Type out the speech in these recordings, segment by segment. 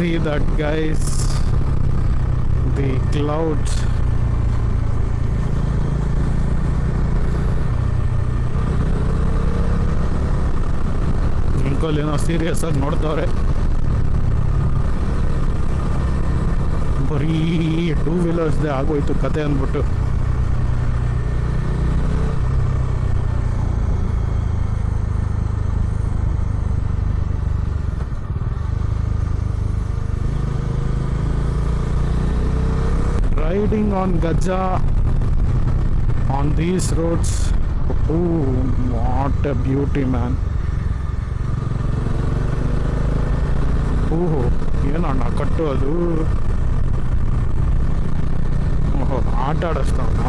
see that, guys. The clouds. Uncle ಏನೋ serious ಆಗಿ ನೋಡ್ತವ್ರೆ. ಬರೀ 2 ವೀಲರ್ಸ್ದೇ ಆಗೋಯ್ತು ಕತೆ ಅಂದ್ಬಿಟ್ಟು. Riding on Gajah on these roads, oh, what a beauty, man. ಓಹೋ, ಏನಣ್ಣ ಕಟ್ಟು ಅದು. ಓಹೋ, ಆಟ ಆಡಿಸ್ತಾವಣ್ಣ.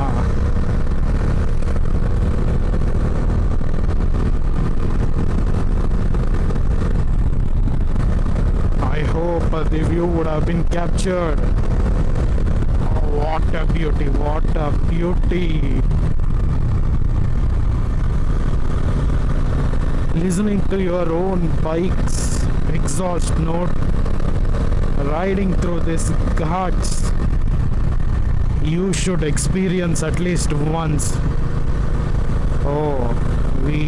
I hope the view would have been captured. What a beauty, what a beauty. Listening to your own bike's exhaust note, riding through these ghats, you should experience at least once. Oh, we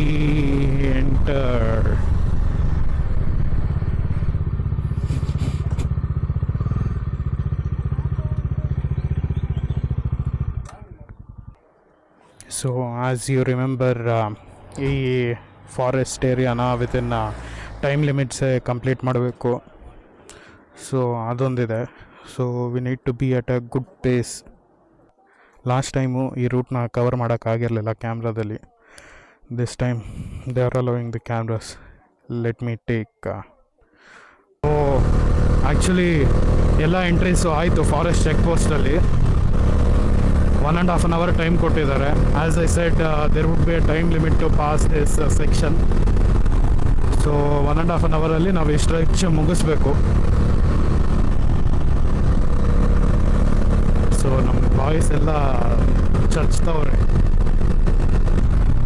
enter. So as you remember, ಈ forest ಏರಿಯಾನ within time ಲಿಮಿಟ್ಸೇ complete ಮಾಡಬೇಕು. So ಅದೊಂದಿದೆ. So we need to be at a good pace. Last time ಈ ರೂಟ್ನ cover ಮಾಡೋಕ್ಕಾಗಿರಲಿಲ್ಲ ಕ್ಯಾಮ್ರಾದಲ್ಲಿ. This time they are allowing the cameras. Let me take. Oh, actually ಎಲ್ಲ ಎಂಟ್ರೀಸು ಆಯಿತು ಫಾರೆಸ್ಟ್ ಚೆಕ್ ಪೋಸ್ಟಲ್ಲಿ. 1.5 hour ಟೈಮ್ ಕೊಟ್ಟಿದ್ದಾರೆ. As I said, there would be a time limit to pass this section. So 1.5 hour ನಾವು ಈ stretch ಮುಗಿಸ್ಬೇಕು. So ನಮ್ಮ boys ಎಲ್ಲ ಚರ್ಚ್ತವ್ರೆ.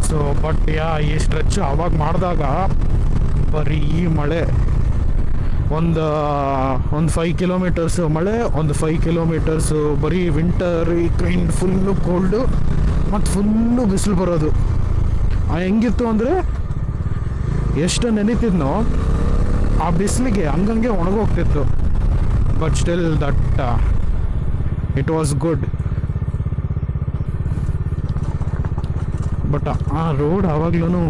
So but ಈ ಸ್ಟ್ರೆಚ್ ಅವಾಗ ಮಾಡಿದಾಗ ಬರೀ ಮಳೆ. ಒಂದು 5 ಕಿಲೋಮೀಟರ್ಸು ಮಳೆ, ಒಂದು 5 ಕಿಲೋಮೀಟರ್ಸು ಬರೀ ವಿಂಟರ್ ಕೈಂಡ್ ಫುಲ್ಲು ಕೋಲ್ಡು ಮತ್ತು ಫುಲ್ಲು ಬಿಸಿಲು ಬರೋದು. ಹೆಂಗಿತ್ತು ಅಂದರೆ, ಎಷ್ಟು ನೆನೀತಿದ್ನೋ ಆ ಬಿಸಿಲಿಗೆ ಹಂಗಂಗೆ ಒಣಗೋಗ್ತಿತ್ತು. But still that it was good. But ಆ ರೋಡ್ ಆವಾಗ್ಲೂ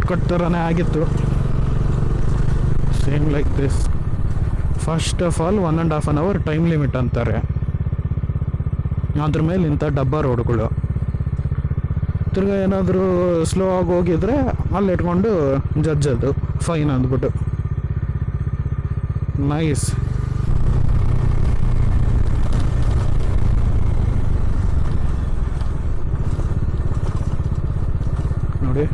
ಕಟ್ ಥರನೇ ಆಗಿತ್ತು. Same like this. First of all 1.5 hour time limit ಅಂತಾರೆ. ಅದ್ರ ಮೇಲೆ ಇಂಥ ಡಬ್ಬ ರೋಡ್ಗಳು. ತಿರ್ಗಾ ಏನಾದರೂ ಸ್ಲೋ ಆಗಿ ಹೋಗಿದ್ರೆ ಅಲ್ಲಿ ಇಟ್ಕೊಂಡು ಜಜ್ಜದು ಫೈನ್ ಅಂದ್ಬಿಟ್ಟು. ನೈಸ್. ನೋಡಿ,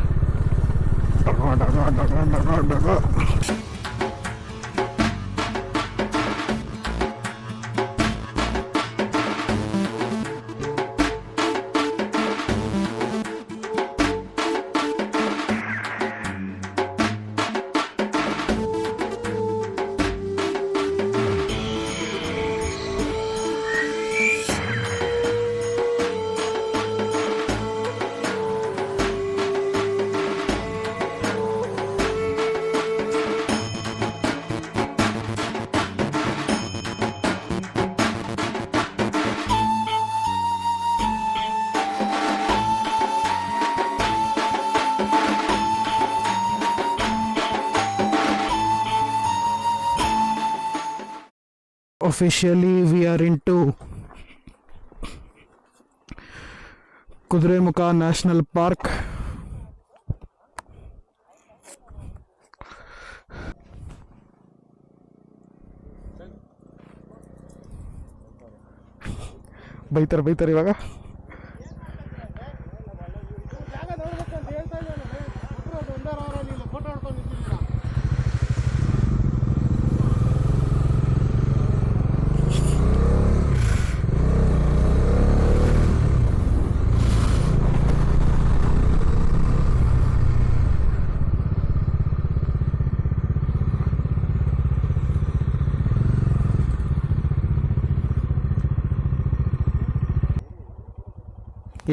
officially we are into Kudremukha National Park. ಬೈತಾರೆ ಇವಾಗ.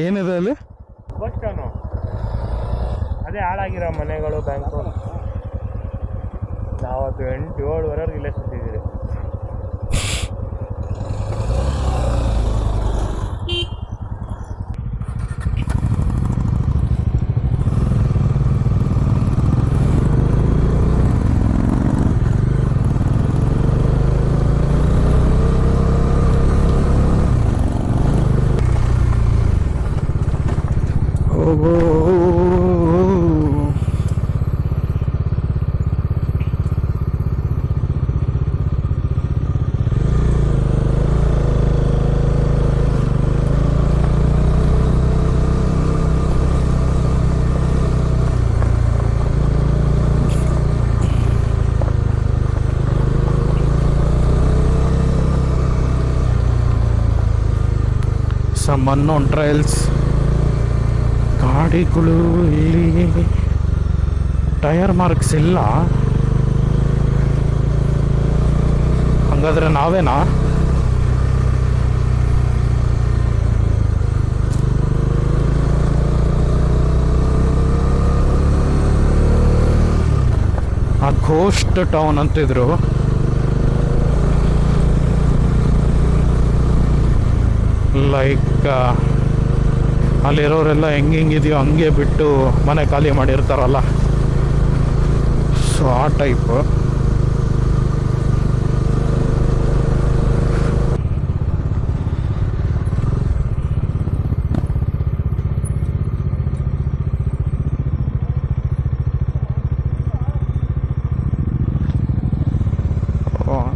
ಏನಿದೆ ಅಲ್ಲಿ? ಬಸ್ ಸ್ಟಾನು ಅದೇ ಹಾಳಾಗಿರೋ ಮನೆಗಳು, ಬ್ಯಾಂಕು. ನಾವತ್ತು 8-7ವರೆಗೆ ಇಲ್ಲೇ ಸುತ್ತಿದ್ದೀರಿ. Some unknown trials. ಗಾಡಿಗಳು ಇಲ್ಲಿ ಟೈರ್ ಮಾರ್ಕ್ಸ್ ಇಲ್ಲ, ಹಂಗಾದ್ರೆ ನಾವೇನಾ? ಆ ಘೋಸ್ಟ್ ಟೌನ್ ಅಂತಿದ್ರು. ಲೈಕ್ ಅಲ್ಲಿರೋರೆಲ್ಲ ಹೆಂಗಿದೆಯೋ ಹಂಗೆ ಬಿಟ್ಟು ಮನೆ ಖಾಲಿ ಮಾಡಿರ್ತಾರಲ್ಲ, ಸೊ ಆ ಟೈಪ್.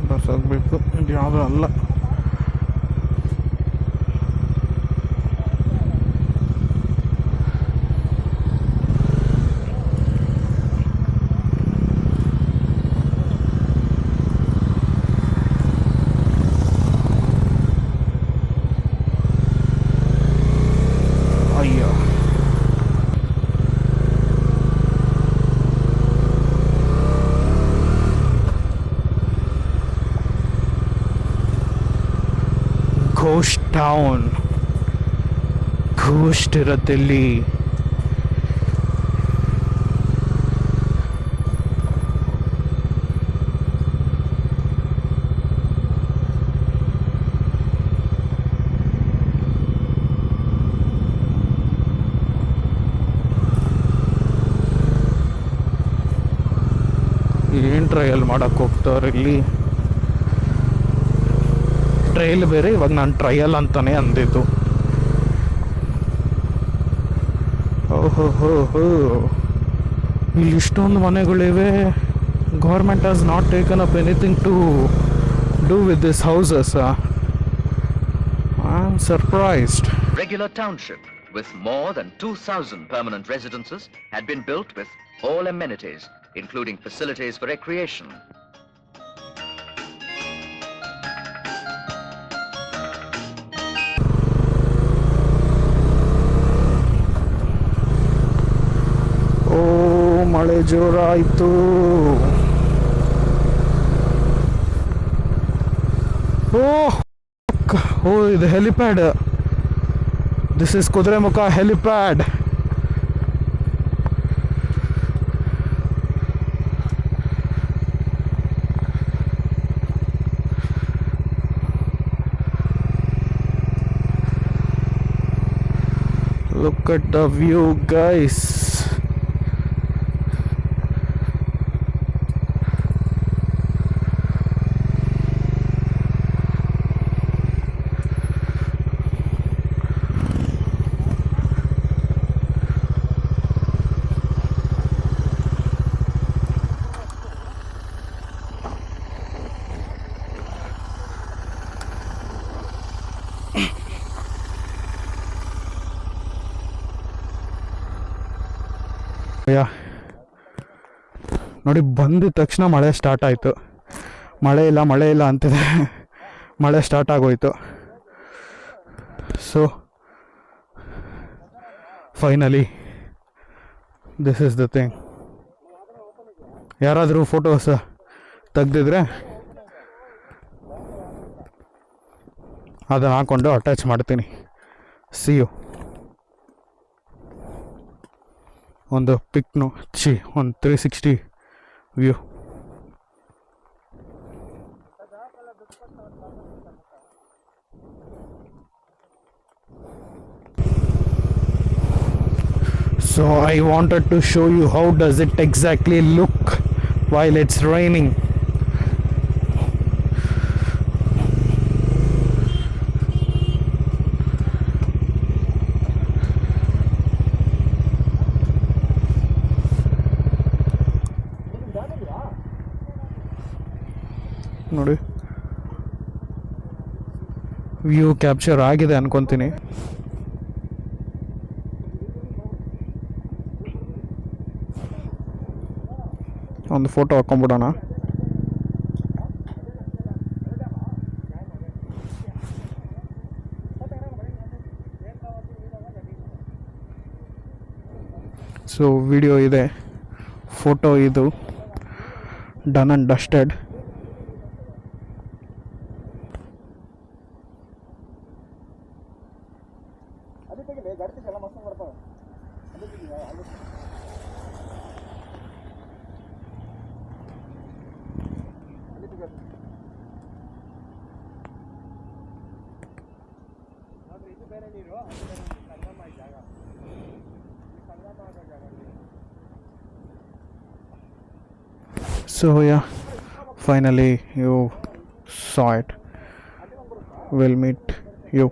ಬಸ್ ಆಗಬೇಕು, ಇದು ಯಾವುದೂ ಅಲ್ಲ. ಅಯ್ಯೋ, ಘೋಸ್ಟ್ ಟೌನ್. ಘೋಸ್ಟ್ ಇರತ್ತಿಲ್ಲಿ. ಏನು ಟ್ರಯಲ್ ಮಾಡಕ್ಕೆ ಹೋಗ್ತವ್ರೆ ಇಲ್ಲಿ? ಟ್ರಯಲ್ ಬೇರೆ, ಇವಾಗ ನಾನು ಟ್ರಯಲ್ ಅಂತಾನೆ ಅಂದಿದ್ದು. ಓಹೋ ಹೋ ಹೋ, ಇಲ್ಲಿ ಇಷ್ಟೊಂದು ಮನೆಗಳಿವೆ. Government has not taken up anything to do with this houses. I am surprised. Regular township with more than 2,000 permanent residences had been built with all amenities, including facilities for recreation. ಓ, ಮಳೆ ಜೋರಾಯಿತು. ಓ, ಇದು helipad. This is Kudremukh helipad. Look at the view, guys. ನೋಡಿ, ಬಂದಿದ ತಕ್ಷಣ ಮಳೆ start ಆಯಿತು. ಮಳೆ ಇಲ್ಲ ಅಂತಿದೆ, ಮಳೆ ಸ್ಟಾರ್ಟ್ ಆಗೋಯ್ತು. So finally this is the thing. ಯಾರಾದರೂ ಫೋಟೋಸ್ ತೆಗ್ದಿದ್ರೆ ಅದನ್ನು ಹಾಕ್ಕೊಂಡು ಅಟ್ಯಾಚ್ ಮಾಡ್ತೀನಿ. See you. ಒಂದು ಪಿಕ್ನು ಒಂದು 360 view. So I wanted to show you how does it exactly look while it's raining. ನೋಡಿ ವ್ಯೂ ಕ್ಯಾಪ್ಚರ್ ಆಗಿದೆ ಅನ್ಕೊಂತೀನಿ. ಒಂದು ಫೋಟೋ ಹಾಕೊಂಡ್ಬಿಡೋಣ. ಸೊ ವಿಡಿಯೋ ಇದೆ, ಫೋಟೋ ಇದು, done and dusted. So yeah, finally you saw it. We'll meet you